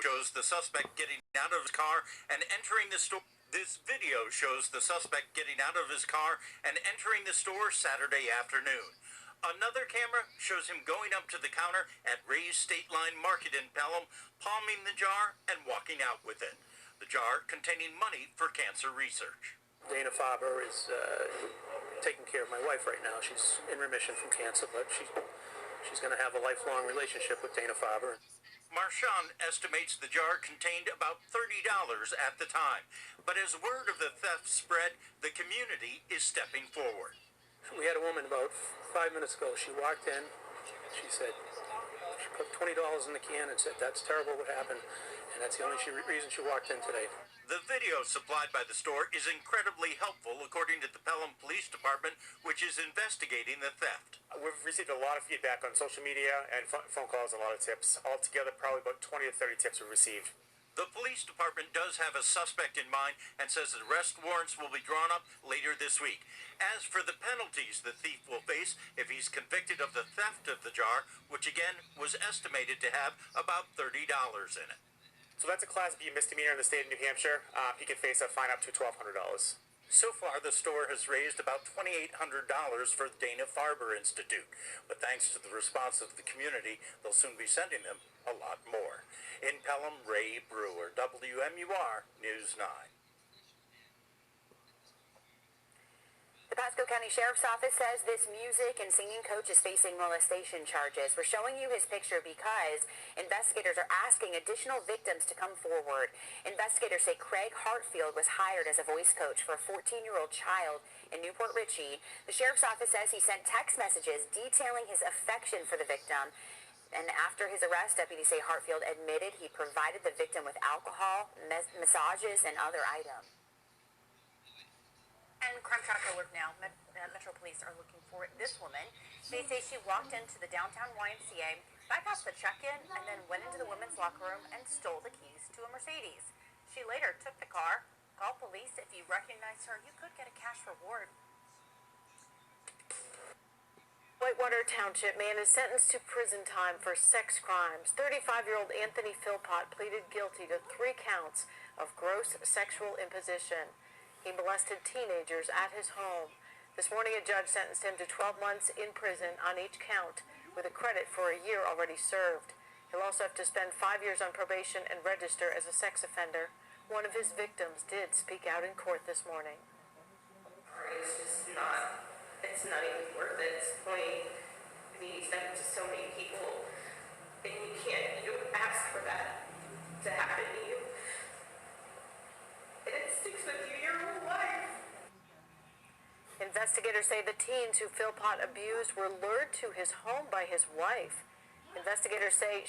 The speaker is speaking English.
shows the suspect getting out of his car and entering the store. This video shows the suspect getting out of his car and entering the store Saturday afternoon. Another camera shows him going up to the counter at Ray's State Line Market in Pelham, palming the jar and walking out with it. The jar containing money for cancer research. Dana Farber is taking care of my wife right now. She's in remission from cancer, but she's going to have a lifelong relationship with Dana Farber. Marchand estimates the jar contained about $30 at the time, but as word of the theft spread, the community is stepping forward. We had a woman about 5 minutes ago. She walked in. She said, she put $20 in the can and said, "That's terrible what happened." And that's the only reason she walked in today. The video supplied by the store is incredibly helpful, according to the Pelham Police Department, which is investigating the theft. We've received a lot of feedback on social media and phone calls, a lot of tips. Altogether, probably about 20 to 30 tips we've received. The police department does have a suspect in mind and says arrest warrants will be drawn up later this week. As for the penalties the thief will face if he's convicted of the theft of the jar, which again was estimated to have about $30 in it. So that's a Class B misdemeanor in the state of New Hampshire. He could face a fine up to $1,200. So far, the store has raised about $2,800 for the Dana Farber Institute. But thanks to the response of the community, they'll soon be sending them a lot more. In Pelham, Ray Brewer, WMUR News 9. The Pasco County Sheriff's Office says this music and singing coach is facing molestation charges. We're showing you his picture because investigators are asking additional victims to come forward. Investigators say Craig Hartfield was hired as a voice coach for a 14-year-old child in Newport Richey. The Sheriff's Office says he sent text messages detailing his affection for the victim. And after his arrest, deputies say Hartfield admitted he provided the victim with alcohol, massages, and other items. And crime track alert now. Metro Police are looking for this woman. They say she walked into the downtown YMCA, bypassed the check-in, and then went into the women's locker room and stole the keys to a Mercedes. She later took the car. Call police. If you recognize her, you could get a cash reward. Whitewater Township man is sentenced to prison time for sex crimes. 35-year-old Anthony Philpott pleaded guilty to 3 counts of gross sexual imposition. He molested teenagers at his home. This morning, a judge sentenced him to 12 months in prison on each count, with a credit for a year already served. He'll also have to spend 5 years on probation and register as a sex offender. One of his victims did speak out in court this morning. It's just not, it's not even worth it at this point. I mean, he's done it to so many people, and you don't ask for that to happen to you. And it sticks with you your whole life. Investigators say the teens who Philpott abused were lured to his home by his wife. Investigators say